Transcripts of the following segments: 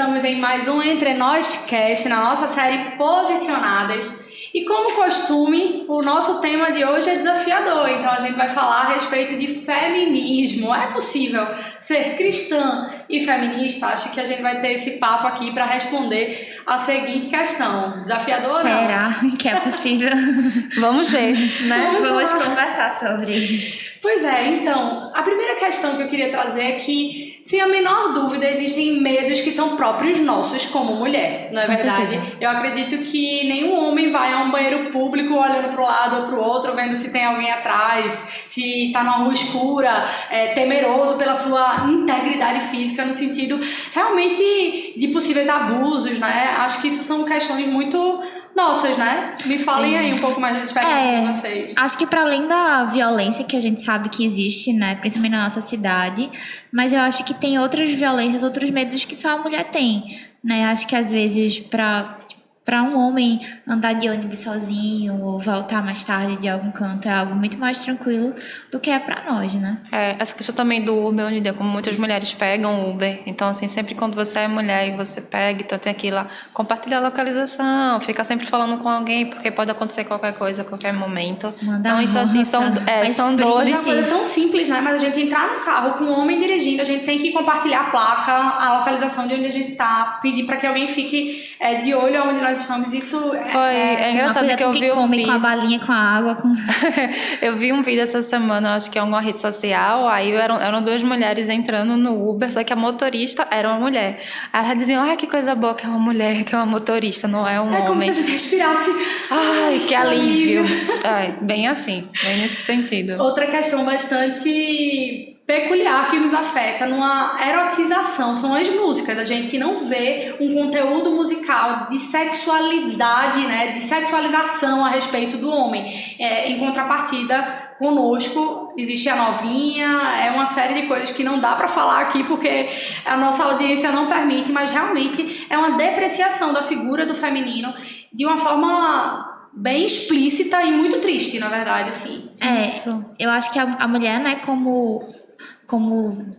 estamos em mais um Entre Nós Cast, na nossa série Posicionadas. E como costume, o nosso tema de hoje é desafiador, então a gente vai falar a respeito de feminismo. É possível ser cristã e feminista? Acho que a gente vai ter esse papo aqui para responder a seguinte questão. Desafiador ou não? Será que é possível? Vamos ver, né? Vamos conversar sobre. Pois é, então, a primeira questão que eu queria trazer é que, sem a menor dúvida, existem medos que são próprios nossos como mulher, não é verdade? Certeza. Eu acredito que nenhum homem vai a um banheiro público olhando para um lado ou para o outro, vendo se tem alguém atrás, se está numa rua escura, temeroso pela sua integridade física, no sentido realmente de possíveis abusos, né? Acho que isso são questões muito nossas, né? Me falem aí um pouco mais da experiência de vocês. Acho que para além da violência que a gente sabe que existe, né, principalmente na nossa cidade, mas eu acho que tem outras violências, outros medos que só a mulher tem, né? Acho que às vezes para um homem andar de ônibus sozinho ou voltar mais tarde de algum canto é algo muito mais tranquilo do que é para nós, né? Essa questão também do Uber hoje em dia, como muitas mulheres pegam Uber, então assim, sempre quando você é mulher e você pega, então tem aquilo lá, compartilha a localização, fica sempre falando com alguém, porque pode acontecer qualquer coisa a qualquer momento. Manda então isso assim, são dores. É uma coisa tão simples, né? Mas a gente entrar no carro com um homem dirigindo, a gente tem que compartilhar a placa, a localização de onde a gente está, pedir para que alguém fique de olho onde nós estamos. Isso é engraçado que eu vi um vídeo com a balinha, com a água, com... Eu vi um vídeo essa semana, acho que é alguma rede social, aí eram duas mulheres entrando no Uber, só que a motorista era uma mulher. Aí elas diziam, que coisa boa que é uma mulher, que é uma motorista, não é um homem. É como se a gente respirasse. Ai, que alívio. Bem assim, bem nesse sentido. Outra questão bastante peculiar que nos afeta numa erotização são as músicas. A gente não vê um conteúdo musical de sexualidade, né, de sexualização a respeito do homem. Em contrapartida, conosco existe a novinha, é uma série de coisas que não dá para falar aqui porque a nossa audiência não permite, mas realmente é uma depreciação da figura do feminino de uma forma bem explícita e muito triste, na verdade, assim. Isso. Eu acho que a mulher, né, como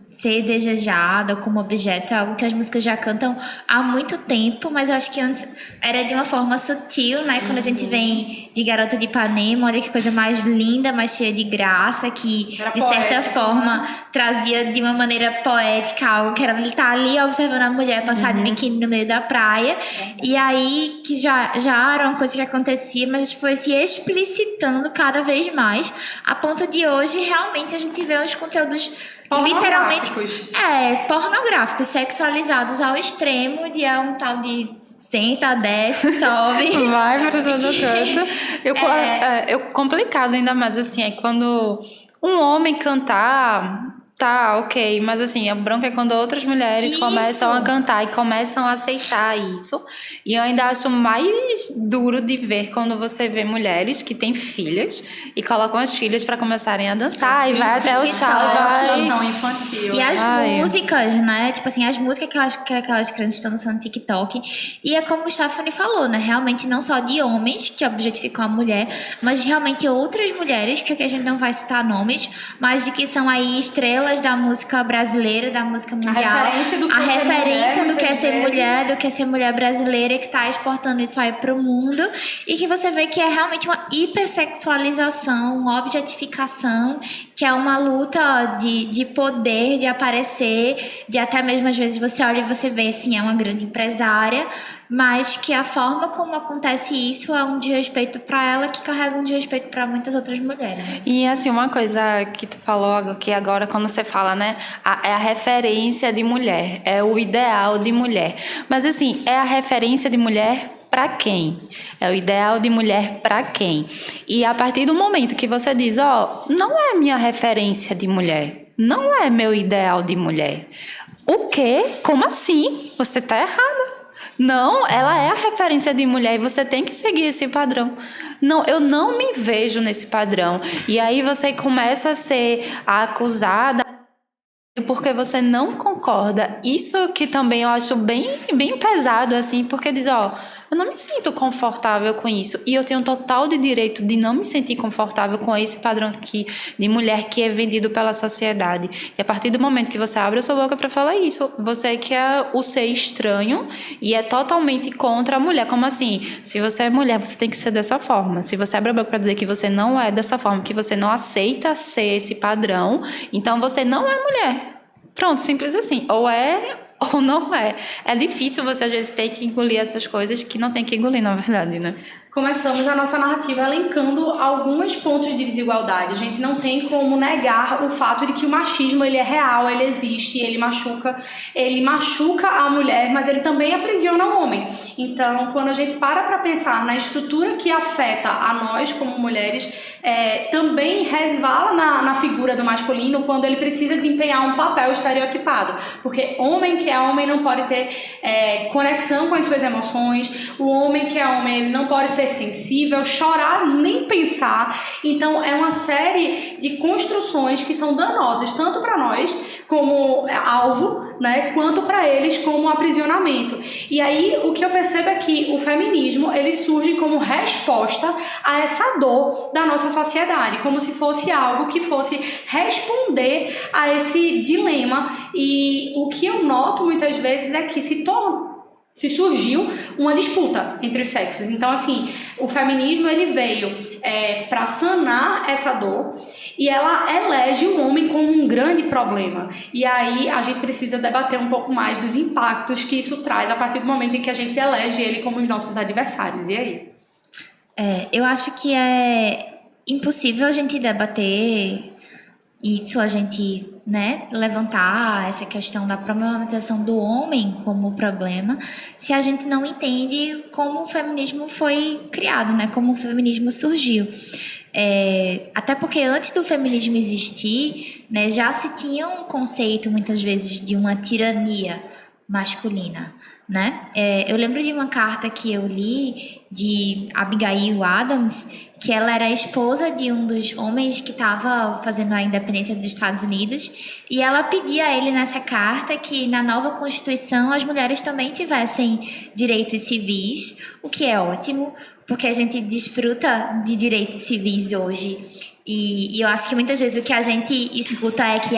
ser desejada, como objeto, é algo que as músicas já cantam há muito tempo, mas eu acho que antes era de uma forma sutil, né? Quando a gente vem de Garota de Ipanema, olha que coisa mais linda, mais cheia de graça, que era de poética, certa forma, né, trazia de uma maneira poética algo que era ele tá ali observando a mulher passar de biquíni no meio da praia, e aí que já era uma coisa que acontecia, mas foi se explicitando cada vez mais, a ponto de hoje realmente a gente vê os conteúdos literalmente pornográficos, sexualizados ao extremo de um tal de senta, desce, sobe. Vai para todo canto. Complicado ainda mais assim, é quando um homem cantar, tá, ok, mas assim, a bronca é quando outras mulheres começam a cantar e começam a aceitar isso. E eu ainda acho mais duro de ver quando você vê mulheres que têm filhas e colocam as filhas para começarem a dançar e vai até o chão, infantil. E as músicas, né? Tipo assim, as músicas que aquelas crianças estão dançando no TikTok. E é como o Stephanie falou, né? Realmente não só de homens que objetificam a mulher, mas realmente outras mulheres, que aqui a gente não vai citar nomes, mas de que são aí estrelas da música brasileira, da música mundial. A referência do que é ser mulher, do que é ser mulher brasileira, que tá exportando isso aí pro mundo, e que você vê que é realmente uma hipersexualização, uma objetificação, que é uma luta de poder, de aparecer, de até mesmo às vezes você olha e você vê assim, é uma grande empresária, mas que a forma como acontece isso é um desrespeito para ela, que carrega um desrespeito para muitas outras mulheres. E assim, uma coisa que tu falou, que agora quando você fala, né, é a referência de mulher, é o ideal de mulher. Mas assim, é a referência de mulher para quem? É o ideal de mulher para quem? E a partir do momento que você diz, não é minha referência de mulher, não é meu ideal de mulher. O quê? Como assim? Você tá errada. Não, ela é a referência de mulher e você tem que seguir esse padrão. Não, eu não me vejo nesse padrão. E aí você começa a ser acusada porque você não concorda. Isso que também eu acho bem, bem pesado, assim, porque diz, eu não me sinto confortável com isso. E eu tenho total de direito de não me sentir confortável com esse padrão de mulher que é vendido pela sociedade. E a partir do momento que você abre a sua boca para falar isso, você quer o ser estranho e é totalmente contra a mulher. Como assim? Se você é mulher, você tem que ser dessa forma. Se você abre a boca para dizer que você não é dessa forma, que você não aceita ser esse padrão, então você não é mulher. Pronto, simples assim. Ou é ou não é. É difícil você, às vezes, ter que engolir essas coisas que não tem que engolir, na verdade, né? Começamos a nossa narrativa elencando alguns pontos de desigualdade. A gente não tem como negar o fato de que o machismo ele é real, ele existe, ele machuca a mulher, mas ele também aprisiona o homem. Então, quando a gente para pensar na estrutura que afeta a nós como mulheres, também resvala na figura do masculino quando ele precisa desempenhar um papel estereotipado. Porque homem que é homem não pode ter conexão com as suas emoções, o homem que é homem ele não pode ser sensível, chorar, nem pensar. Então é uma série de construções que são danosas tanto para nós como alvo, né, quanto para eles como aprisionamento. E aí o que eu percebo é que o feminismo ele surge como resposta a essa dor da nossa sociedade, como se fosse algo que fosse responder a esse dilema. E o que eu noto muitas vezes é que se surgiu uma disputa entre os sexos. Então, assim, o feminismo ele veio para sanar essa dor e ela elege o homem como um grande problema. E aí a gente precisa debater um pouco mais dos impactos que isso traz a partir do momento em que a gente elege ele como os nossos adversários. E aí? Eu acho que é impossível a gente debater isso, a gente, né, levantar essa questão da problematização do homem como problema, se a gente não entende como o feminismo foi criado, né, como o feminismo surgiu. Até porque antes do feminismo existir, né, já se tinha um conceito, muitas vezes, de uma tirania masculina, né? Eu lembro de uma carta que eu li de Abigail Adams, que ela era a esposa de um dos homens que estava fazendo a independência dos Estados Unidos, e ela pedia a ele nessa carta que na nova Constituição as mulheres também tivessem direitos civis, o que é ótimo, porque a gente desfruta de direitos civis hoje. E eu acho que muitas vezes o que a gente escuta é que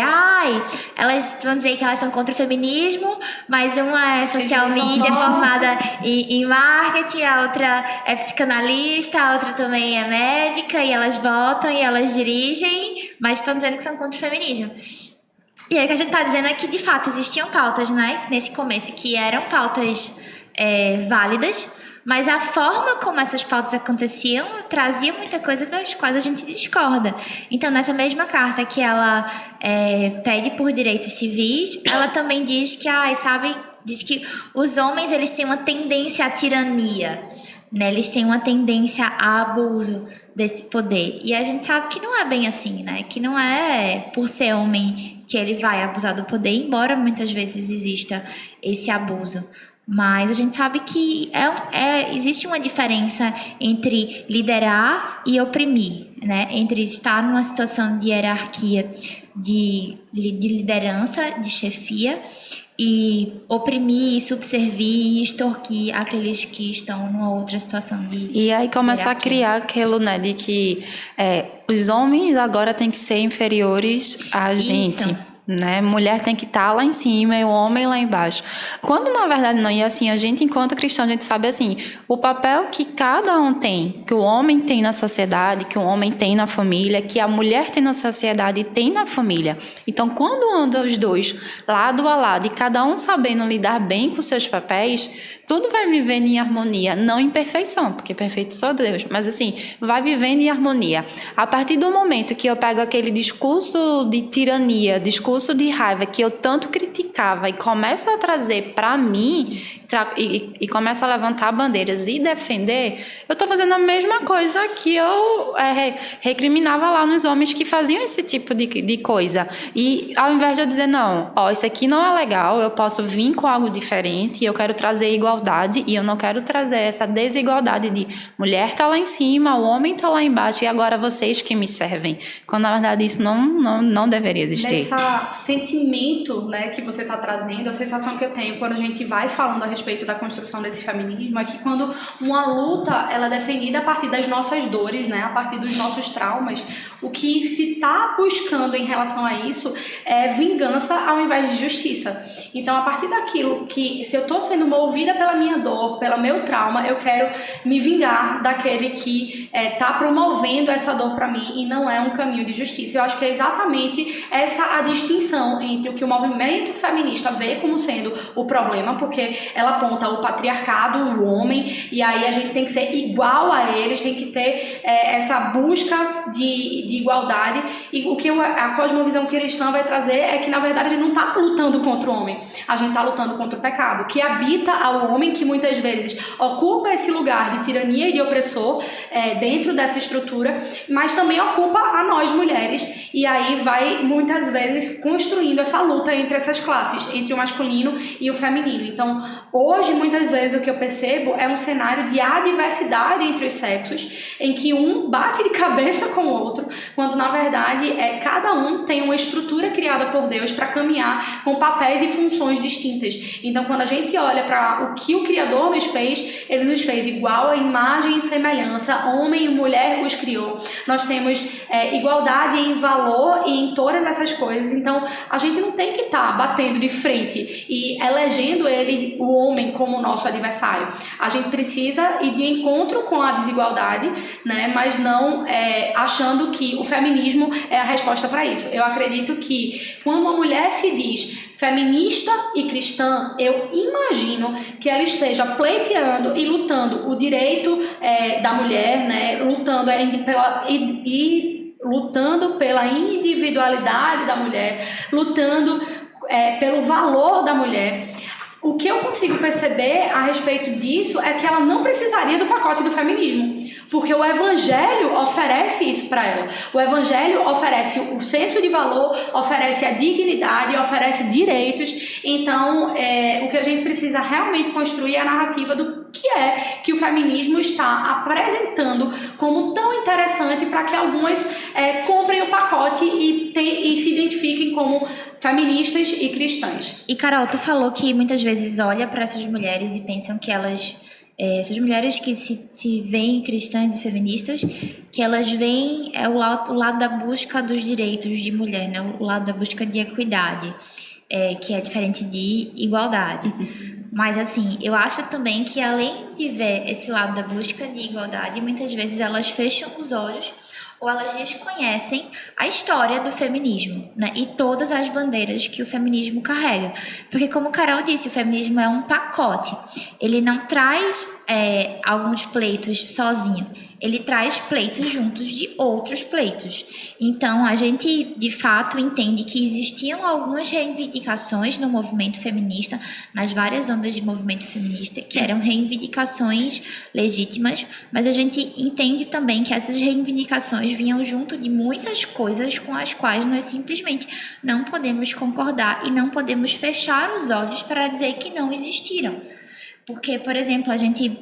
elas vão dizer que elas são contra o feminismo, mas uma é social media formada em marketing, a outra é psicanalista, a outra também é médica, e elas votam e elas dirigem, mas estão dizendo que são contra o feminismo. E aí o que a gente está dizendo é que de fato existiam pautas, né, nesse começo, que eram pautas válidas, mas a forma como essas pautas aconteciam trazia muita coisa das quais a gente discorda. Então, nessa mesma carta que ela pede por direitos civis, ela também diz que, diz que os homens eles têm uma tendência à tirania, né? Eles têm uma tendência a abuso desse poder. E a gente sabe que não é bem assim, né? Que não é por ser homem que ele vai abusar do poder, embora muitas vezes exista esse abuso. Mas a gente sabe que existe uma diferença entre liderar e oprimir, né? Entre estar numa situação de hierarquia, de liderança, de chefia, e oprimir, subservir e extorquir aqueles que estão numa outra situação de E aí começa hierarquia. a criar aquilo, né, de que os homens agora têm que ser inferiores a gente. Isso. Né? Mulher tem que estar lá em cima e o homem lá embaixo. Quando na verdade não, e assim, a gente enquanto cristão, a gente sabe assim, o papel que cada um tem, que o homem tem na sociedade, que o homem tem na família, que a mulher tem na sociedade e tem na família. Então quando andam os dois lado a lado e cada um sabendo lidar bem com seus papéis, tudo vai vivendo em harmonia, não em perfeição, porque perfeito só Deus, mas assim, vai vivendo em harmonia. A partir do momento que eu pego aquele discurso de tirania, discurso de raiva que eu tanto criticava e começo a trazer para mim e começo a levantar bandeiras e defender, eu estou fazendo a mesma coisa que eu recriminava lá nos homens que faziam esse tipo de coisa. E ao invés de eu dizer, não, isso aqui não é legal, eu posso vir com algo diferente e eu quero trazer igualdade e eu não quero trazer essa desigualdade de mulher tá lá em cima, o homem tá lá embaixo e agora vocês que me servem. Quando na verdade isso não deveria existir. sentimento, né, que você está trazendo, a sensação que eu tenho quando a gente vai falando a respeito da construção desse feminismo é que quando uma luta ela é defendida a partir das nossas dores, né, a partir dos nossos traumas, o que se está buscando em relação a isso é vingança ao invés de justiça. Então, a partir daquilo que, se eu estou sendo movida pela minha dor, pelo meu trauma, eu quero me vingar daquele que está promovendo essa dor para mim e não é um caminho de justiça. Eu acho que é exatamente essa a distinção entre o que o movimento feminista vê como sendo o problema, porque ela aponta o patriarcado, o homem, e aí a gente tem que ser igual a eles, tem que ter essa busca de igualdade, e o que a cosmovisão cristã vai trazer é que, na verdade, a gente não está lutando contra o homem, a gente está lutando contra o pecado, que habita ao homem, que muitas vezes ocupa esse lugar de tirania e de opressor dentro dessa estrutura, mas também ocupa a nós mulheres, e aí vai muitas vezes construindo essa luta entre essas classes, entre o masculino e o feminino. Então, hoje, muitas vezes o que eu percebo é um cenário de adversidade entre os sexos, em que um bate de cabeça com o outro, quando na verdade cada um tem uma estrutura criada por Deus para caminhar com papéis e funções distintas. Então, quando a gente olha para o que o Criador nos fez, ele nos fez igual a imagem e semelhança, homem e mulher os criou. Nós temos igualdade em valor e em todas essas coisas. Então, a gente não tem que estar batendo de frente e elegendo ele, o homem, como nosso adversário. A gente precisa ir de encontro com a desigualdade, né? Mas não achando que o feminismo é a resposta para isso. Eu acredito que quando uma mulher se diz feminista e cristã, eu imagino que ela esteja pleiteando e lutando o direito da mulher, né? Lutando pela individualidade da mulher, lutando pelo valor da mulher. O que eu consigo perceber a respeito disso é que ela não precisaria do pacote do feminismo, porque o Evangelho oferece isso para ela. O Evangelho oferece o senso de valor, oferece a dignidade, oferece direitos. Então, o que a gente precisa realmente construir é a narrativa do que o feminismo está apresentando como tão interessante para que algumas comprem o pacote e se identifiquem como feministas e cristãs. E Carol, tu falou que muitas vezes olha para essas mulheres e pensam que elas, essas mulheres que se veem cristãs e feministas, que elas veem o lado da busca dos direitos de mulher, né? O lado da busca de equidade, que é diferente de igualdade. Mas, assim, eu acho também que, além de ver esse lado da busca de igualdade, muitas vezes elas fecham os olhos ou elas desconhecem a história do feminismo, né? E todas as bandeiras que o feminismo carrega. Porque, como Carol disse, o feminismo é um pacote. Ele não traz alguns pleitos sozinho. Ele traz pleitos juntos de outros pleitos. Então, a gente, de fato, entende que existiam algumas reivindicações no movimento feminista, nas várias ondas de movimento feminista, que eram reivindicações legítimas, mas a gente entende também que essas reivindicações vinham junto de muitas coisas com as quais nós simplesmente não podemos concordar e não podemos fechar os olhos para dizer que não existiram. Porque, por exemplo, a gente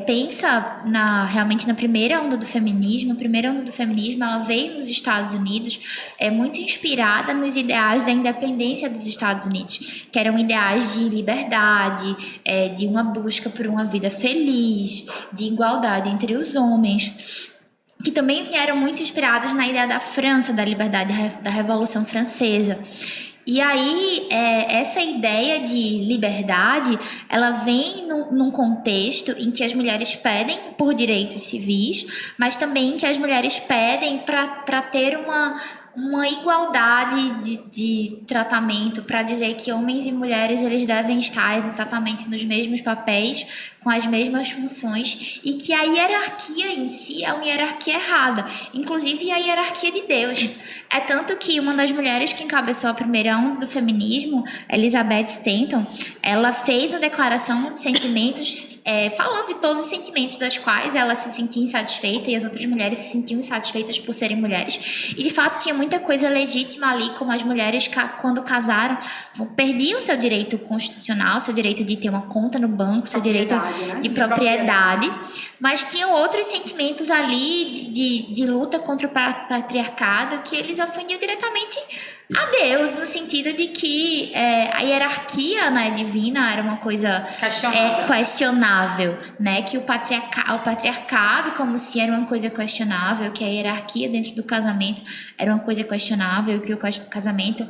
pensa realmente na primeira onda do feminismo. A primeira onda do feminismo ela veio nos Estados Unidos, muito inspirada nos ideais da independência dos Estados Unidos, que eram ideais de liberdade, de uma busca por uma vida feliz, de igualdade entre os homens, que também vieram muito inspirados na ideia da França, da liberdade, da Revolução Francesa. E aí, essa ideia de liberdade, ela vem num contexto em que as mulheres pedem por direitos civis, mas também que as mulheres pedem para ter uma igualdade de tratamento, para dizer que homens e mulheres eles devem estar exatamente nos mesmos papéis, com as mesmas funções, e que a hierarquia em si é uma hierarquia errada, inclusive a hierarquia de Deus. É tanto que uma das mulheres que encabeçou a primeira onda do feminismo, Elizabeth Stanton, ela fez a declaração de sentimentos falando de todos os sentimentos das quais ela se sentia insatisfeita e as outras mulheres se sentiam insatisfeitas por serem mulheres. E, de fato, tinha muita coisa legítima ali, como as mulheres, quando casaram, perdiam seu direito constitucional, seu direito de ter uma conta no banco, seu direito de propriedade. Mas tinham outros sentimentos ali de luta contra o patriarcado que eles ofendiam diretamente a Deus, no sentido de que a hierarquia, né, divina era uma coisa questionável, né? Que o patriarcado como se era uma coisa questionável, que a hierarquia dentro do casamento era uma coisa questionável, que o casamento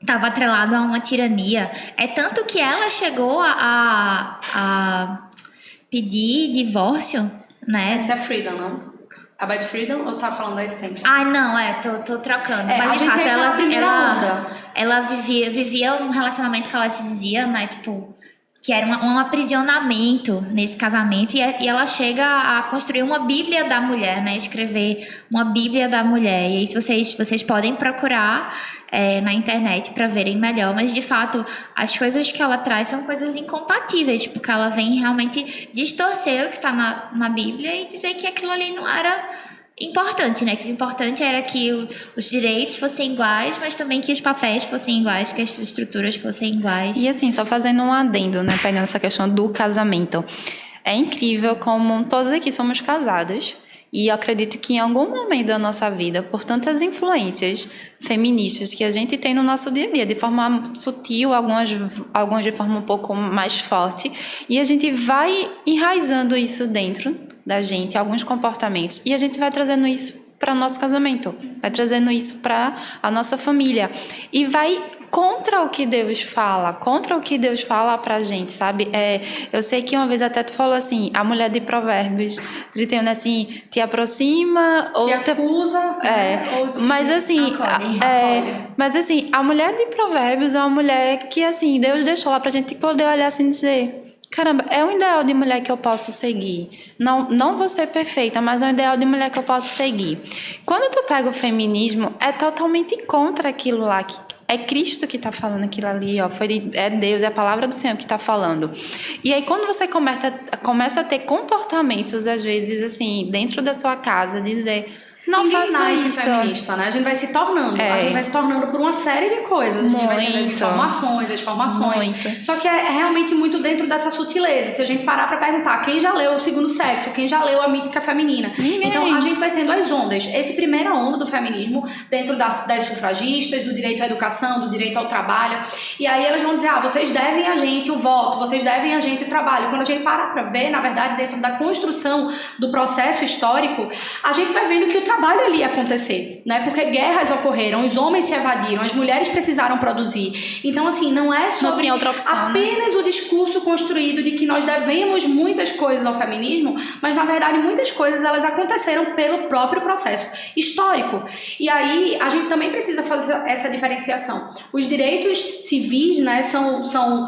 estava atrelado a uma tirania. É tanto que ela chegou a pedir divórcio, né? Essa é a Freedom, não? A Bad Freedom ou tá falando da Extension? Ah, não, tô trocando. Mas de fato, ela vivia um relacionamento que ela se dizia, né? Tipo, que era um aprisionamento nesse casamento. E ela chega a construir uma Bíblia da mulher, né? Escrever uma Bíblia da mulher. E aí vocês podem procurar na internet para verem melhor. Mas, de fato, as coisas que ela traz são coisas incompatíveis. Porque ela vem realmente distorcer o que está na Bíblia e dizer que aquilo ali não era importante, né? Que o importante era que os direitos fossem iguais, mas também que os papéis fossem iguais, que as estruturas fossem iguais. E assim, só fazendo um adendo, né? Pegando essa questão do casamento. É incrível como todos aqui somos casados. E eu acredito que em algum momento da nossa vida, por tantas influências feministas que a gente tem no nosso dia a dia, de forma sutil, algumas de forma um pouco mais forte, e a gente vai enraizando isso dentro da gente, alguns comportamentos, e a gente vai trazendo isso para o nosso casamento, vai trazendo isso para a nossa família, e vai contra o que Deus fala pra gente, sabe? Eu sei que uma vez até tu falou assim, a mulher de Provérbios 31, assim, te aproxima ou te acusa, ou te mas assim, acolhe. Mas assim, a mulher de Provérbios é uma mulher que assim, Deus deixou lá pra gente poder olhar assim e dizer: caramba, é um ideal de mulher que eu posso seguir. Não vou ser perfeita, mas é um ideal de mulher que eu posso seguir. Quando tu pega o feminismo, é totalmente contra aquilo lá que é Cristo que está falando aquilo ali, ó. É Deus, é a palavra do Senhor que está falando. E aí, quando você começa a ter comportamentos, às vezes, assim, dentro da sua casa, de dizer: não faça isso. Feminista, né? A gente vai se tornando. A gente vai se tornando por uma série de coisas. A gente vai tendo as informações, as formações. Muito. Só que é realmente muito dentro dessa sutileza. Se a gente parar pra perguntar quem já leu O Segundo Sexo, quem já leu A Mítica Feminina. Então, a gente vai tendo as ondas. Essa primeira onda do feminismo, dentro das sufragistas, do direito à educação, do direito ao trabalho. E aí elas vão dizer: vocês devem a gente o voto, vocês devem a gente o trabalho. Quando a gente para pra ver, na verdade, dentro da construção do processo histórico, a gente vai vendo que o trabalho ali ia acontecer, né? Porque guerras ocorreram, os homens se evadiram, as mulheres precisaram produzir. Então, assim, não é sobre apenas o discurso construído de que nós devemos muitas coisas ao feminismo, mas, na verdade, muitas coisas elas aconteceram pelo próprio processo histórico. E aí, a gente também precisa fazer essa diferenciação. Os direitos civis, né, são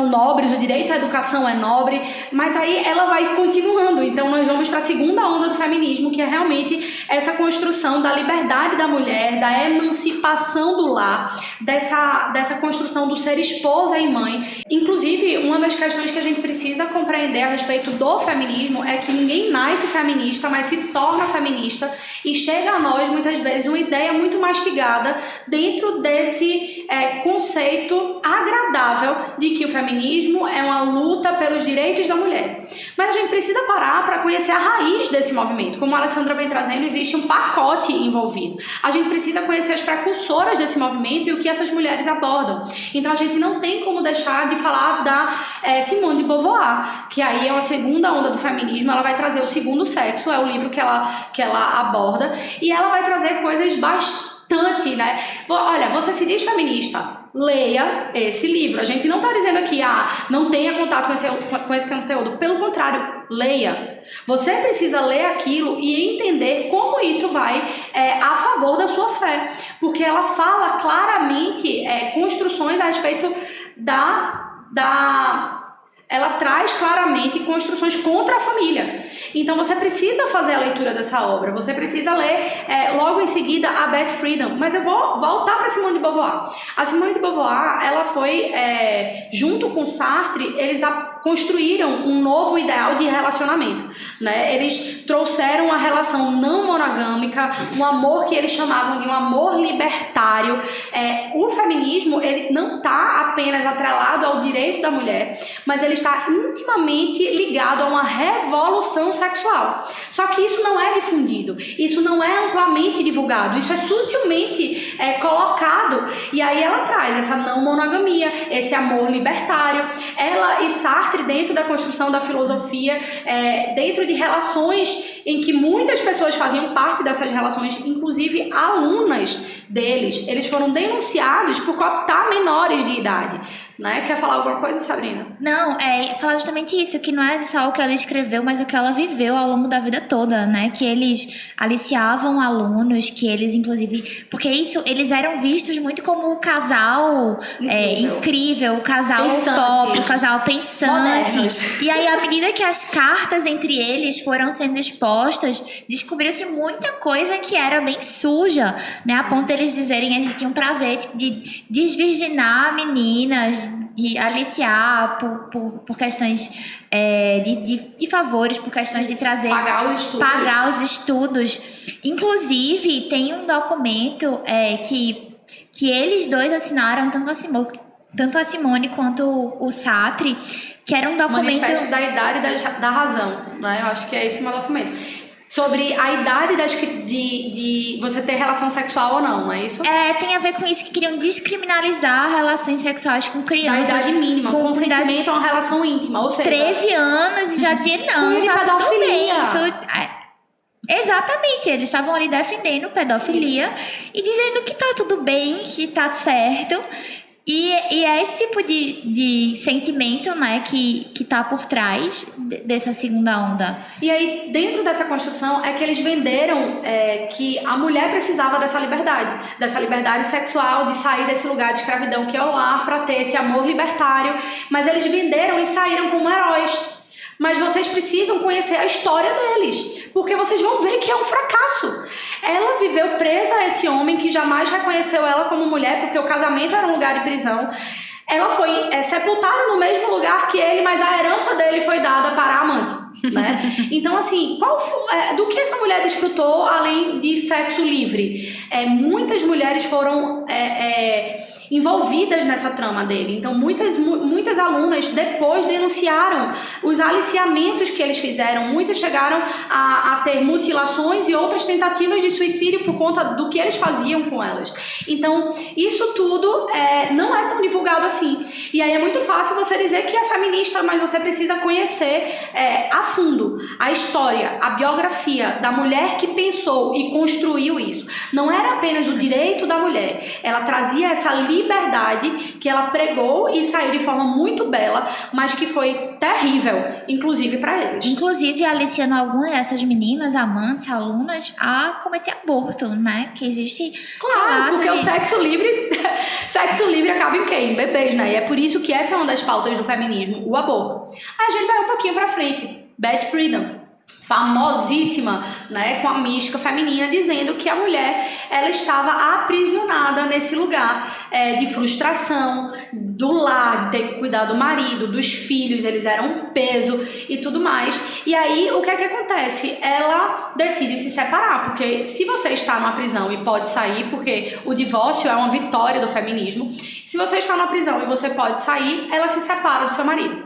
nobres, o direito à educação é nobre, mas aí ela vai continuando. Então, nós vamos para a segunda onda do feminismo, que é realmente essa construção da liberdade da mulher, da emancipação do lar, dessa construção do ser esposa e mãe. Inclusive, uma das questões que a gente precisa compreender a respeito do feminismo é que ninguém nasce feminista, mas se torna feminista, e chega a nós, muitas vezes, uma ideia muito mastigada dentro desse conceito agradável de que o feminismo é uma luta pelos direitos da mulher. Mas a gente precisa parar para conhecer a raiz desse movimento. Como a Alessandra vem trazendo, existe um pacote envolvido. A gente precisa conhecer as precursoras desse movimento e o que essas mulheres abordam. Então, a gente não tem como deixar de falar da Simone de Beauvoir, que aí é uma segunda onda do feminismo. Ela vai trazer O Segundo Sexo, é o livro que ela aborda, e ela vai trazer coisas bastante, né? Olha, você se diz feminista, leia esse livro. A gente não está dizendo aqui, não tenha contato com esse conteúdo. Pelo contrário, leia. Você precisa ler aquilo e entender como isso vai a favor da sua fé. Porque ela fala claramente construções a respeito ela traz claramente construções contra a família. Então você precisa fazer a leitura dessa obra, você precisa ler logo em seguida a Beth Friedan. Mas eu vou voltar para Simone de Beauvoir. A Simone de Beauvoir, ela foi, junto com Sartre, eles construíram um novo ideal de relacionamento, né? Eles trouxeram a relação não monogâmica, um amor que eles chamavam de um amor libertário. O feminismo, ele não está apenas atrelado ao direito da mulher, mas ele está intimamente ligado a uma revolução sexual. Só que isso não é difundido, isso não é amplamente divulgado, isso é sutilmente colocado. E aí ela traz essa não monogamia, esse amor libertário. Ela e Sartre, dentro da construção da filosofia, dentro de relações em que muitas pessoas faziam parte dessas relações, inclusive alunas deles, eles foram denunciados por cooptar menores de idade. Né? Quer falar alguma coisa, Sabrina? Não, falar justamente isso, que não é só o que ela escreveu, mas o que ela viveu ao longo da vida toda, né? Que eles aliciavam alunos, que eles, inclusive... Porque eles eram vistos muito como o casal incrível, o casal pop, o casal pensante. Modernos. E aí, à medida que as cartas entre eles foram sendo expostas, descobriu-se muita coisa que era bem suja, né? A ponto de eles dizerem que eles tinham prazer de desvirginar meninas, de aliciar por questões de favores, por questões de trazer... Pagar os estudos. Inclusive, tem um documento que eles dois assinaram, tanto a Simone quanto o Sartre, que era um documento... Manifesto da Idade da Razão, né? Eu acho que é esse o meu documento. Sobre a idade de você ter relação sexual ou não é isso? Tem a ver com isso, que queriam descriminalizar relações sexuais com crianças. Da idade mínima, com consentimento a uma relação íntima, ou seja... 13 anos e já dizia, não, tá tudo bem, isso... Exatamente, eles estavam ali defendendo pedofilia e dizendo que tá tudo bem, que tá certo. E é esse tipo de sentimento, né, que tá por trás dessa segunda onda. E aí, dentro dessa construção, é que eles venderam que a mulher precisava dessa liberdade sexual, de sair desse lugar de escravidão que é o lar, para ter esse amor libertário. Mas eles venderam e saíram como heróis. Mas vocês precisam conhecer a história deles, porque vocês vão ver que é um fracasso. Ela viveu presa a esse homem que jamais reconheceu ela como mulher, porque o casamento era um lugar de prisão. Ela foi sepultada no mesmo lugar que ele, mas a herança dele foi dada para a amante. Né? Então, assim, do que essa mulher desfrutou além de sexo livre? Muitas mulheres foram envolvidas nessa trama dele. Então, muitas alunas depois denunciaram os aliciamentos que eles fizeram. Muitas chegaram a ter mutilações e outras tentativas de suicídio por conta do que eles faziam com elas. Então, isso tudo não é tão divulgado assim. E aí é muito fácil você dizer que é feminista, mas você precisa conhecer a fundo a história, a biografia da mulher que pensou e construiu isso. Não era apenas o direito da mulher, ela trazia essa liberdade que ela pregou e saiu de forma muito bela, mas que foi terrível, inclusive para eles. Inclusive aliciando algumas dessas meninas, amantes, alunas, a cometer aborto, né? Que existe... Claro, porque o sexo livre acaba em quê? Em bebês, né? E é por isso que essa é uma das pautas do feminismo, o aborto. Aí a gente vai um pouquinho pra frente. Beth Friedan, famosíssima, né, com a mística feminina, dizendo que a mulher, ela estava aprisionada nesse lugar de frustração, do lar, de ter que cuidar do marido, dos filhos, eles eram um peso e tudo mais. E aí, o que é que acontece? Ela decide se separar, porque se você está numa prisão e pode sair, porque o divórcio é uma vitória do feminismo, se você está numa prisão e você pode sair, ela se separa do seu marido.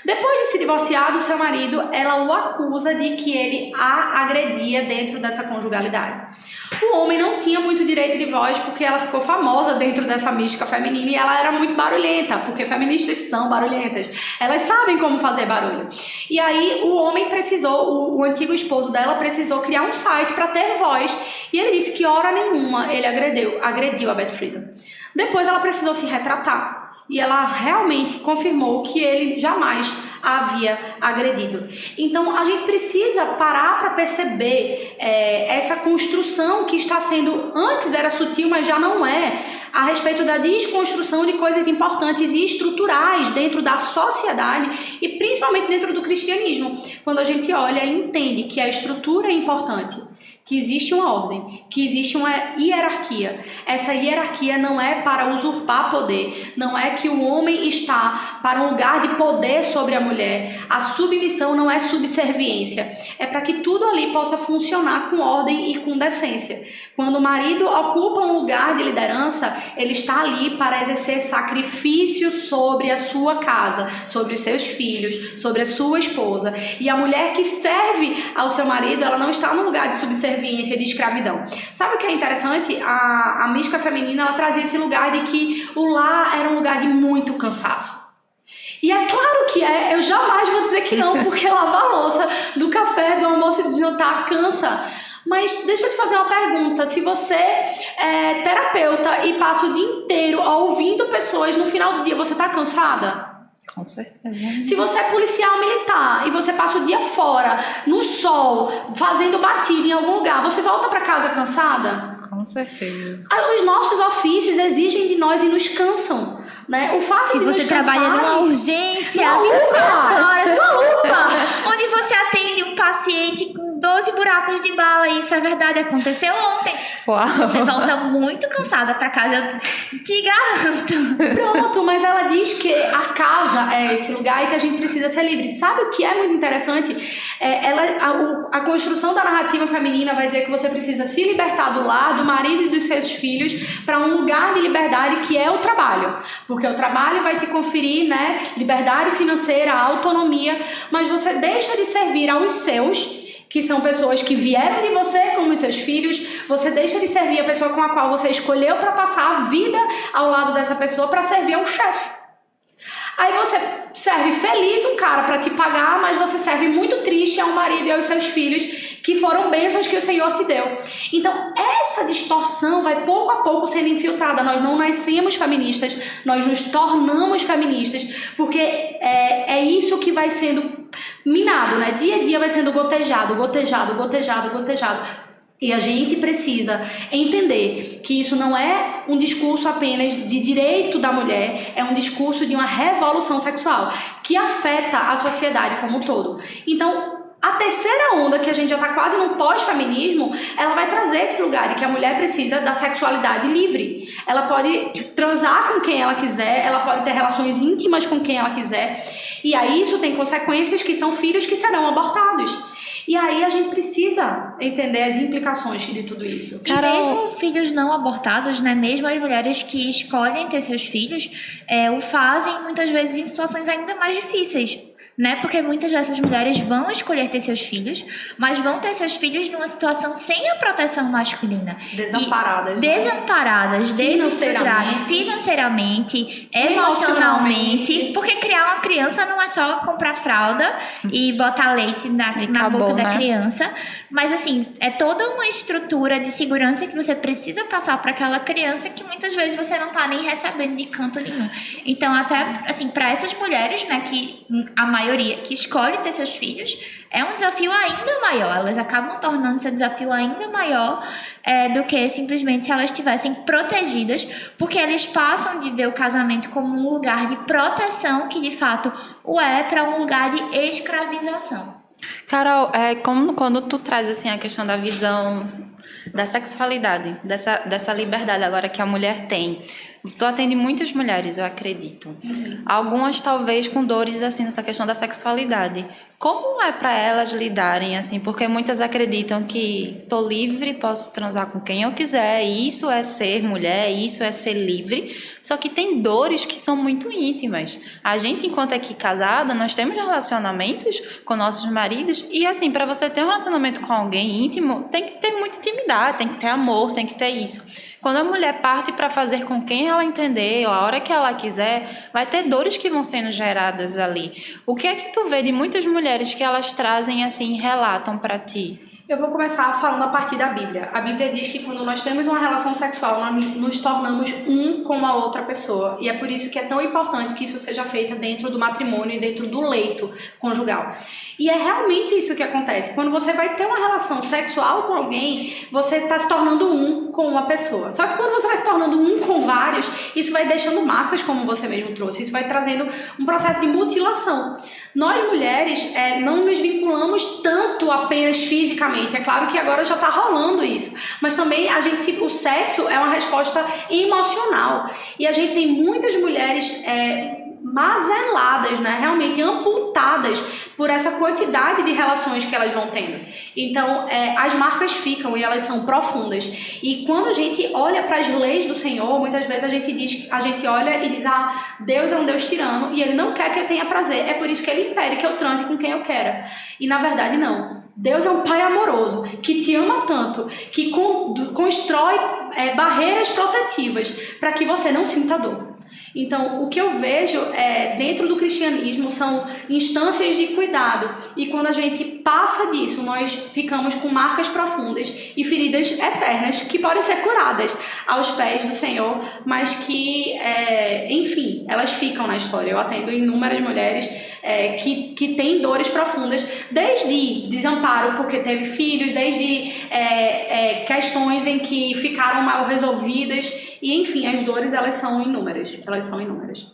Depois de se divorciar do seu marido, ela o acusa de que ele a agredia dentro dessa conjugalidade. O homem não tinha muito direito de voz porque ela ficou famosa dentro dessa mística feminina e ela era muito barulhenta, porque feministas são barulhentas. Elas sabem como fazer barulho. E aí o homem precisou, o antigo esposo dela precisou criar um site para ter voz. E ele disse que hora nenhuma ele agrediu a Beth Friedan. Depois ela precisou se retratar. E ela realmente confirmou que ele jamais a havia agredido. Então, a gente precisa parar para perceber essa construção que está sendo, antes era sutil, mas já não é, a respeito da desconstrução de coisas importantes e estruturais dentro da sociedade e principalmente dentro do cristianismo. Quando a gente olha e entende que a estrutura é importante, que existe uma ordem, que existe uma hierarquia. Essa hierarquia não é para usurpar poder, não é que o homem está para um lugar de poder sobre a mulher. A submissão não é subserviência, é para que tudo ali possa funcionar com ordem e com decência. Quando o marido ocupa um lugar de liderança, ele está ali para exercer sacrifício sobre a sua casa, sobre os seus filhos, sobre a sua esposa. E a mulher que serve ao seu marido, ela não está no lugar de subserviência, de escravidão. Sabe o que é interessante? A mística feminina, ela trazia esse lugar de que o lar era um lugar de muito cansaço. E é claro que eu jamais vou dizer que não, porque lavar a louça do café, do almoço e do jantar cansa. Mas deixa eu te fazer uma pergunta. Se você é terapeuta e passa o dia inteiro ouvindo pessoas, no final do dia você está cansada? Com certeza. Se você é policial militar e você passa o dia fora, no sol, fazendo batida em algum lugar, você volta para casa cansada? Com certeza. Os nossos ofícios exigem de nós e nos cansam, né? O fato Se de você nos trabalha cansarem, numa urgência, numa 24 UPA. horas, numa UPA, onde você atende um paciente com 12 buracos de bala, e isso é verdade, aconteceu ontem. Uau. Você volta muito cansada pra casa, eu te garanto. Pronto, mas ela diz que a casa é esse lugar e que a gente precisa ser livre. Sabe o que é muito interessante? A construção da narrativa feminina vai dizer que você precisa se libertar do lar, do marido e dos seus filhos para um lugar de liberdade que é o trabalho. Porque o trabalho vai te conferir, né, liberdade financeira, autonomia, mas você deixa de servir aos seus, que são pessoas que vieram de você, como os seus filhos. Você deixa de servir a pessoa com a qual você escolheu para passar a vida ao lado dessa pessoa, para servir a um chefe. Aí você serve feliz um cara para te pagar, mas você serve muito triste ao marido e aos seus filhos, que foram bênçãos que o Senhor te deu. Então, essa distorção vai pouco a pouco sendo infiltrada. Nós não nascemos feministas, nós nos tornamos feministas, porque é isso que vai sendo minado, né? Dia a dia vai sendo gotejado. E a gente precisa entender que isso não é um discurso apenas de direito da mulher, é um discurso de uma revolução sexual que afeta a sociedade como um todo. Então, a terceira onda, que a gente já está quase num pós-feminismo, ela vai trazer esse lugar de que a mulher precisa da sexualidade livre. Ela pode transar com quem ela quiser, ela pode ter relações íntimas com quem ela quiser, e aí isso tem consequências que são filhos que serão abortados. E aí a gente precisa entender as implicações de tudo isso. E mesmo filhos não abortados, né? Mesmo as mulheres que escolhem ter seus filhos, o fazem muitas vezes em situações ainda mais difíceis, né? Porque muitas dessas mulheres vão escolher ter seus filhos, mas vão ter seus filhos numa situação sem a proteção masculina. Desamparadas. Desamparadas, desestruturadas, financeiramente, emocionalmente. Porque criar uma criança não é só comprar fralda e botar leite na boca da criança. Mas, assim, é toda uma estrutura de segurança que você precisa passar para aquela criança que muitas vezes você não tá nem recebendo de canto nenhum. Então, até, assim, para essas mulheres, né, que a maioria que escolhe ter seus filhos, é um desafio ainda maior. Elas acabam tornando seu desafio ainda maior do que simplesmente se elas estivessem protegidas, porque eles passam de ver o casamento como um lugar de proteção, que de fato o é, para um lugar de escravização. Carol, quando tu traz assim a questão da visão da sexualidade, dessa liberdade agora que a mulher tem, tu atende muitas mulheres, eu acredito. Algumas talvez com dores assim nessa questão da sexualidade. Como é para elas lidarem assim? Porque muitas acreditam que tô livre, posso transar com quem eu quiser, isso é ser mulher, isso é ser livre. Só que tem dores que são muito íntimas. A gente, enquanto aqui casada, nós temos relacionamentos com nossos maridos e assim, para você ter um relacionamento com alguém íntimo, tem que ter muita intimidade, tem que ter amor, tem que ter isso. Quando a mulher parte para fazer com quem ela entender, ou a hora que ela quiser, vai ter dores que vão sendo geradas ali. O que é que tu vê de muitas mulheres que elas trazem assim, relatam para ti? Eu vou começar falando a partir da Bíblia. A Bíblia diz que quando nós temos uma relação sexual, nós nos tornamos um com a outra pessoa. E é por isso que é tão importante que isso seja feito dentro do matrimônio e dentro do leito conjugal. E é realmente isso que acontece. Quando você vai ter uma relação sexual com alguém, você está se tornando um com uma pessoa. Só que quando você vai se tornando um com vários, isso vai deixando marcas, como você mesmo trouxe. Isso vai trazendo um processo de mutilação. Nós mulheres não nos vinculamos tanto apenas fisicamente. É claro que agora já está rolando isso, mas também o sexo é uma resposta emocional. E a gente tem muitas mulheres mazeladas, né? Realmente amputadas por essa quantidade de relações que elas vão tendo. Então, as marcas ficam e elas são profundas. E quando a gente olha para as leis do Senhor, muitas vezes a gente olha e diz, Deus é um Deus tirano e Ele não quer que eu tenha prazer. É por isso que Ele impede que eu transe com quem eu quero. E na verdade, não. Deus é um Pai amoroso, que te ama tanto, que constrói barreiras protetivas para que você não sinta dor. Então, o que eu vejo dentro do cristianismo são instâncias de cuidado. E quando a gente passa disso, nós ficamos com marcas profundas e feridas eternas que podem ser curadas aos pés do Senhor, mas que, enfim, elas ficam na história. Eu atendo inúmeras mulheres que têm dores profundas, desde desamparo porque teve filhos, desde questões em que ficaram mal resolvidas. E, enfim, as dores, elas são inúmeras.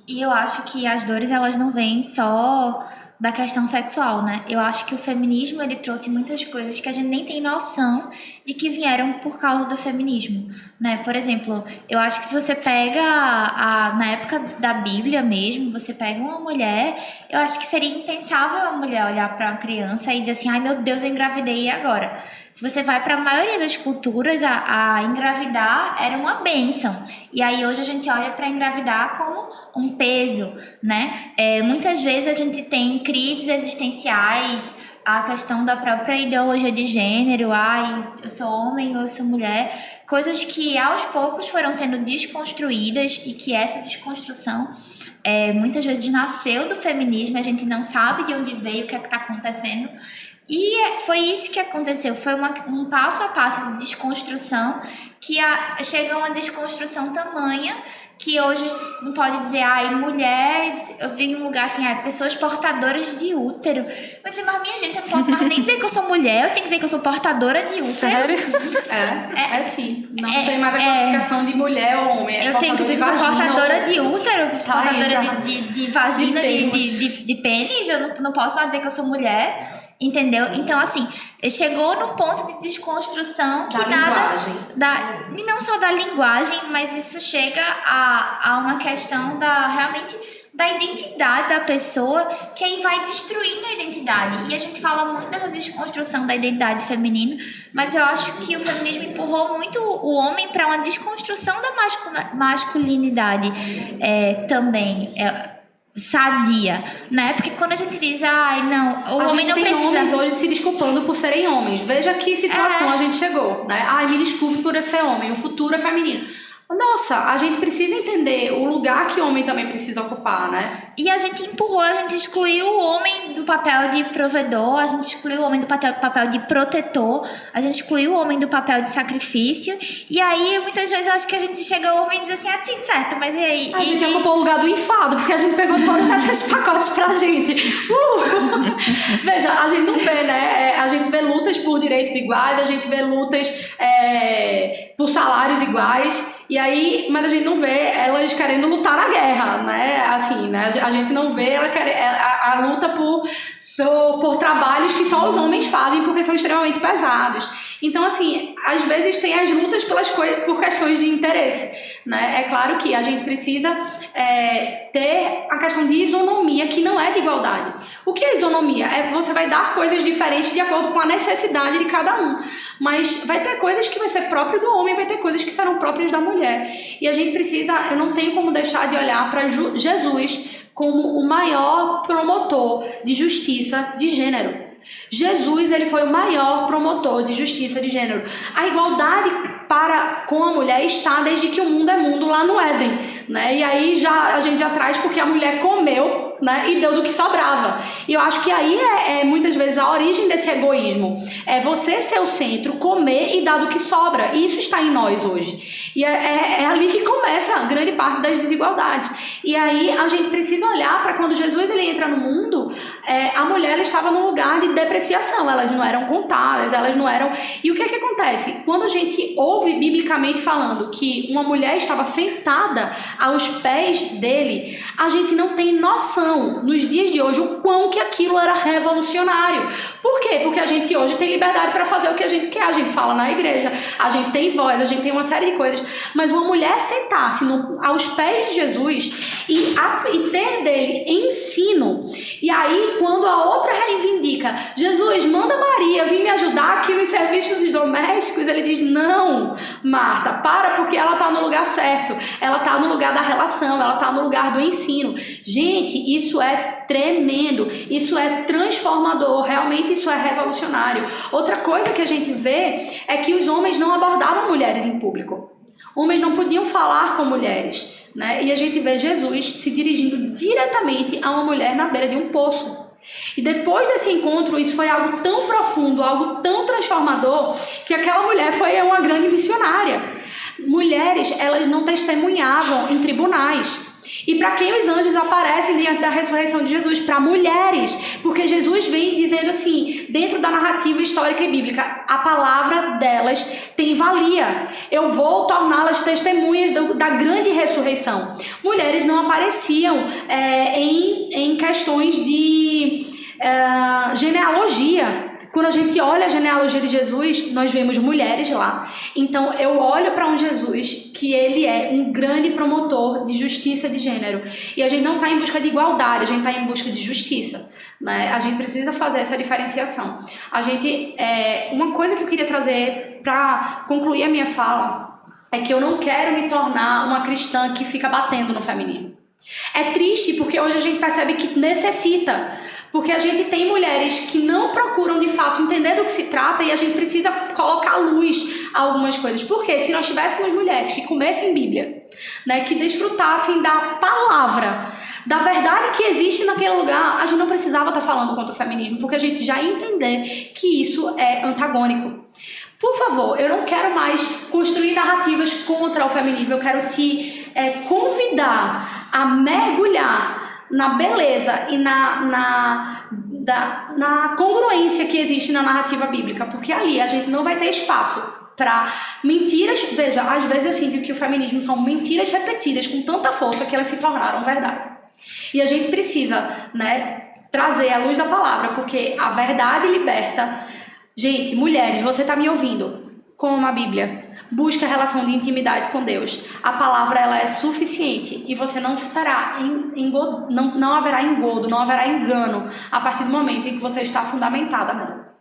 E eu acho que as dores, elas não vêm só da questão sexual, né? Eu acho que o feminismo, ele trouxe muitas coisas que a gente nem tem noção de que vieram por causa do feminismo, né? Por exemplo, eu acho que se você pega na época da Bíblia mesmo, você pega uma mulher, eu acho que seria impensável a mulher olhar para uma criança e dizer assim, ai meu Deus, eu engravidei, e agora? Se você vai para a maioria das culturas, a engravidar era uma bênção. E aí hoje a gente olha para engravidar como um peso, né? Muitas vezes a gente tem crises existenciais, a questão da própria ideologia de gênero, eu sou homem ou eu sou mulher, coisas que aos poucos foram sendo desconstruídas e que essa desconstrução muitas vezes nasceu do feminismo, a gente não sabe de onde veio, o que é que está acontecendo. E foi isso que aconteceu, foi um passo a passo de desconstrução que chega a uma desconstrução tamanha que hoje não pode dizer, mulher, eu vi em um lugar assim, pessoas portadoras de útero. Mas minha gente, eu não posso mais nem dizer que eu sou mulher, eu tenho que dizer que eu sou portadora de útero. Sério? Sim. Não tem mais a classificação de mulher ou homem. Eu tenho que dizer que eu sou portadora de útero, portadora de vagina, de pênis, eu não posso mais dizer que eu sou mulher. Entendeu? Então, assim, chegou no ponto de desconstrução que e não só da linguagem, mas isso chega a uma questão realmente da identidade da pessoa, que aí vai destruindo a identidade. E a gente fala muito dessa desconstrução da identidade feminina, mas eu acho que o feminismo empurrou muito o homem para uma desconstrução da masculinidade também. Sadia, né? Porque quando a gente diz, não, o homem não precisa... A gente tem homens hoje se desculpando por serem homens. Veja que situação a gente chegou, né? Me desculpe por eu ser homem, o futuro é feminino. Nossa, a gente precisa entender o lugar que o homem também precisa ocupar, né? E a gente empurrou, a gente excluiu o homem do papel de provedor, a gente excluiu o homem do papel de protetor, a gente excluiu o homem do papel de sacrifício. E aí, muitas vezes, eu acho que a gente chega ao homem e diz assim, sim, certo, mas e aí? A gente ocupou o lugar do enfado, porque a gente pegou todos esses pacotes pra gente. Veja, a gente não vê, né? A gente vê lutas por direitos iguais, a gente vê lutas por salários iguais. E aí, mas a gente não vê elas querendo lutar na guerra, né? Assim, né? A gente não vê a luta por trabalhos que só os homens fazem porque são extremamente pesados. Então, assim, às vezes tem as lutas por questões de interesse, né? É claro que a gente precisa ter a questão de isonomia, que não é de igualdade. O que é isonomia? Você vai dar coisas diferentes de acordo com a necessidade de cada um. Mas vai ter coisas que vai ser próprio do homem, vai ter coisas que serão próprias da mulher. E a gente precisa, eu não tenho como deixar de olhar para Jesus como o maior promotor de justiça de gênero. Jesus, ele foi o maior promotor de justiça de gênero. A igualdade com a mulher está desde que o mundo é mundo lá no Éden, né? E aí a gente já traz porque a mulher comeu, né? E deu do que sobrava. E eu acho que aí muitas vezes a origem desse egoísmo. É você ser o centro, comer e dar do que sobra. E isso está em nós hoje. E é ali que começa a grande parte das desigualdades. E aí a gente precisa olhar para quando Jesus ele entra no mundo, a mulher ela estava num lugar de depreciação. Elas não eram contadas, elas não eram... E o que é que acontece? Quando a gente ouve biblicamente falando que uma mulher estava sentada aos pés dele, a gente não tem noção noção, nos dias de hoje, o quão que aquilo era revolucionário. Por quê? Porque a gente hoje tem liberdade para fazer o que a gente quer. A gente fala na igreja, a gente tem voz, a gente tem uma série de coisas. Mas uma mulher sentar-se aos pés de Jesus e ter dele ensino, e aí quando a outra reivindica, Jesus, manda Maria vir me ajudar aqui nos serviços domésticos, ele diz, não, Marta, porque ela está no lugar certo, ela está no lugar da relação, ela está no lugar do ensino. Gente, isso é tremendo, isso é transformador, realmente isso é revolucionário. Outra coisa que a gente vê é que os homens não abordavam mulheres em público. Homens não podiam falar com mulheres, né? E a gente vê Jesus se dirigindo diretamente a uma mulher na beira de um poço. E depois desse encontro, isso foi algo tão profundo, algo tão transformador, que aquela mulher foi uma grande missionária. Mulheres, elas não testemunhavam em tribunais. E para quem os anjos aparecem diante da ressurreição de Jesus? Para mulheres, porque Jesus vem dizendo assim, dentro da narrativa histórica e bíblica, a palavra delas tem valia. Eu vou torná-las testemunhas da grande ressurreição. Mulheres não apareciam em questões de genealogia. Quando a gente olha a genealogia de Jesus, nós vemos mulheres lá. Então, eu olho para um Jesus que ele é um grande promotor de justiça de gênero. E a gente não está em busca de igualdade, a gente está em busca de justiça, né? A gente precisa fazer essa diferenciação. Uma coisa que eu queria trazer para concluir a minha fala é que eu não quero me tornar uma cristã que fica batendo no feminismo. É triste porque hoje a gente percebe que necessita. Porque a gente tem mulheres que não procuram de fato entender do que se trata e a gente precisa colocar luz a algumas coisas. Porque se nós tivéssemos mulheres que comessem Bíblia, né, que desfrutassem da palavra, da verdade que existe naquele lugar, a gente não precisava estar falando contra o feminismo, porque a gente já ia entender que isso é antagônico. Por favor, eu não quero mais construir narrativas contra o feminismo, eu quero te convidar a mergulhar na beleza e na congruência que existe na narrativa bíblica, porque ali a gente não vai ter espaço para mentiras. Veja, às vezes eu sinto que o feminismo são mentiras repetidas com tanta força que elas se tornaram verdade. E a gente precisa, né, trazer a luz da palavra, porque a verdade liberta. Gente, mulheres, você está me ouvindo? Como a Bíblia, busca a relação de intimidade com Deus. A palavra ela é suficiente e você não será não haverá engodo, não haverá engano a partir do momento em que você está fundamentada nela.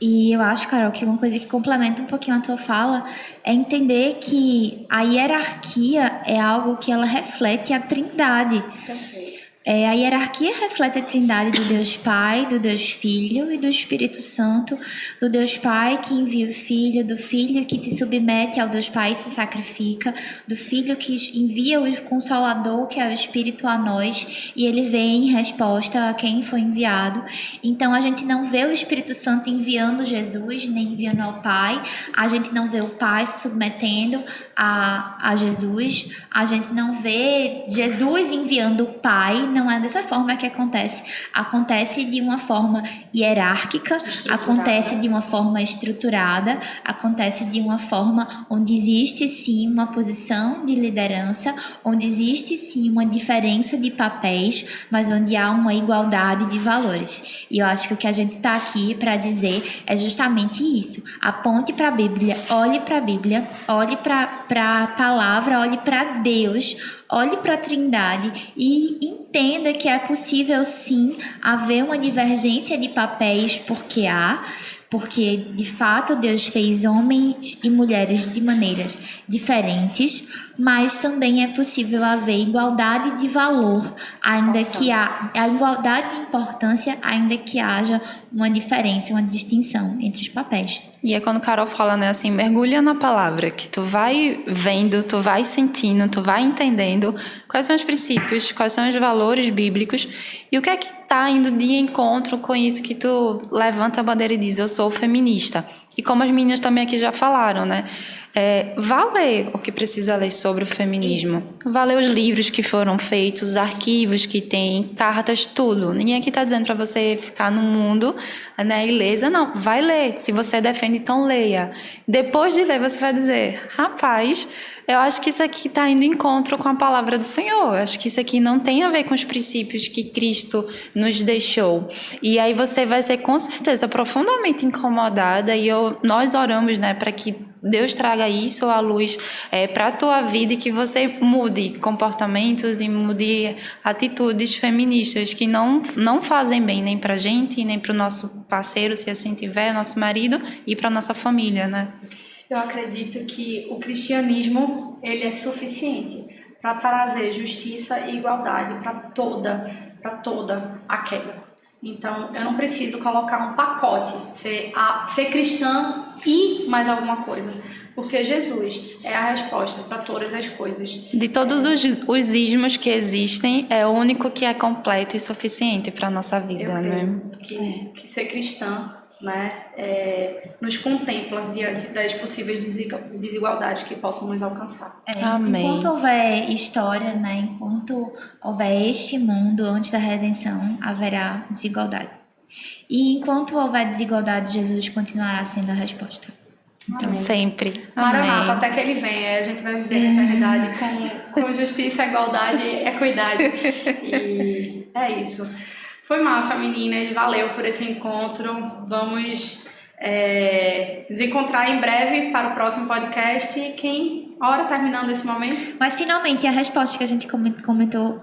E eu acho, Carol, que uma coisa que complementa um pouquinho a tua fala é entender que a hierarquia é algo que ela reflete a Trindade. Perfeito. A hierarquia reflete a trindade do Deus Pai, do Deus Filho e do Espírito Santo, do Deus Pai que envia o Filho, do Filho que se submete ao Deus Pai e se sacrifica, do Filho que envia o Consolador, que é o Espírito, a nós, e ele vem em resposta a quem foi enviado. Então, a gente não vê o Espírito Santo enviando Jesus, nem enviando ao Pai, a gente não vê o Pai se submetendo a Jesus, a gente não vê Jesus enviando o Pai. Não é dessa forma que acontece. Acontece de uma forma hierárquica, acontece de uma forma estruturada, acontece de uma forma onde existe sim uma posição de liderança, onde existe sim uma diferença de papéis, mas onde há uma igualdade de valores. E eu acho que o que a gente está aqui para dizer é justamente isso. Aponte para a Bíblia, olhe para a Bíblia, olhe para a palavra, olhe para Deus, olhe para a Trindade e entenda que é possível sim haver uma divergência de papéis, porque de fato Deus fez homens e mulheres de maneiras diferentes, mas também é possível haver igualdade de valor, ainda que a igualdade de importância, ainda que haja uma diferença, uma distinção entre os papéis. E é quando Carol fala, né, assim, mergulha na palavra, que tu vai vendo, tu vai sentindo, tu vai entendendo quais são os princípios, quais são os valores bíblicos e o que é que tá indo de encontro com isso que tu levanta a bandeira e diz, eu sou feminista. E como as meninas também aqui já falaram, né? Vá ler o que precisa ler sobre o feminismo. Isso. Vá ler os livros que foram feitos, os arquivos que tem, cartas, tudo. Ninguém aqui está dizendo para você ficar no mundo, né, ilesa. Não, vai ler. Se você defende, então leia. Depois de ler, você vai dizer, rapaz, eu acho que isso aqui está indo em encontro com a palavra do Senhor. Eu acho que isso aqui não tem a ver com os princípios que Cristo nos deixou. E aí você vai ser, com certeza, profundamente incomodada. E nós oramos, né, para que Deus traga isso à luz para a tua vida e que você mude comportamentos e mude atitudes feministas que não fazem bem nem para a gente, nem para o nosso parceiro, se assim tiver, nosso marido, e para a nossa família, né? Eu acredito que o cristianismo ele é suficiente para trazer justiça e igualdade para toda a queda. Então, eu não preciso colocar um pacote, ser cristã e mais alguma coisa, porque Jesus é a resposta para todas as coisas. De todos os ismos que existem, é o único que é completo e suficiente para a nossa vida, eu né? creio que ser cristã, né, nos contempla diante das possíveis desigualdades que possam nos alcançar. Amém. Enquanto houver história, né, enquanto houver este mundo antes da redenção, haverá desigualdade. E enquanto houver desigualdade, Jesus continuará sendo a resposta. Então, sempre. Maranata, até que ele venha, a gente vai viver na eternidade com justiça, igualdade e equidade. E é isso. Foi massa, meninas. Valeu por esse encontro. Vamos nos encontrar em breve para o próximo podcast. Quem ora terminando esse momento? Mas finalmente a resposta que a gente começou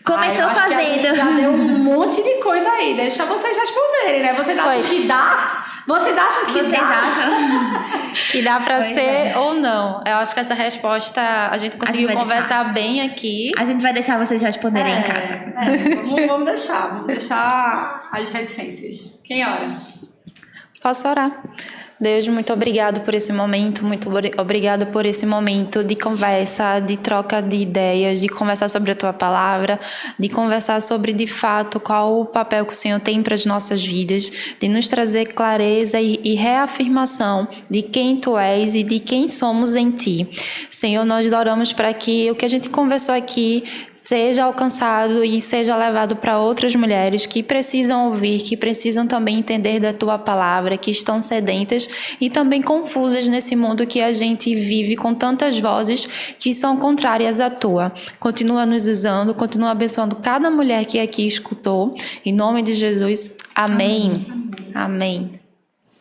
eu acho fazendo. Que a gente já deu um monte de coisa aí. Deixa vocês responderem, né? Vocês acham que dá? Vocês acham que que dá para ser ou não? Eu acho que essa resposta a gente conseguiu conversar bem aqui. A gente vai deixar vocês responderem em casa. Vamos deixar as reticências. Quem ora? Posso orar? Deus, muito obrigado por esse momento, muito obrigado por esse momento de conversa, de troca de ideias, de conversar sobre a Tua Palavra, de conversar sobre, de fato, qual o papel que o Senhor tem para as nossas vidas, de nos trazer clareza e reafirmação de quem Tu és e de quem somos em Ti. Senhor, nós oramos para que o que a gente conversou aqui seja alcançado e seja levado para outras mulheres que precisam ouvir, que precisam também entender da Tua Palavra, que estão sedentas e também confusas nesse mundo que a gente vive com tantas vozes que são contrárias à Tua. Continua nos usando, continua abençoando cada mulher que aqui escutou. Em nome de Jesus, amém. Amém.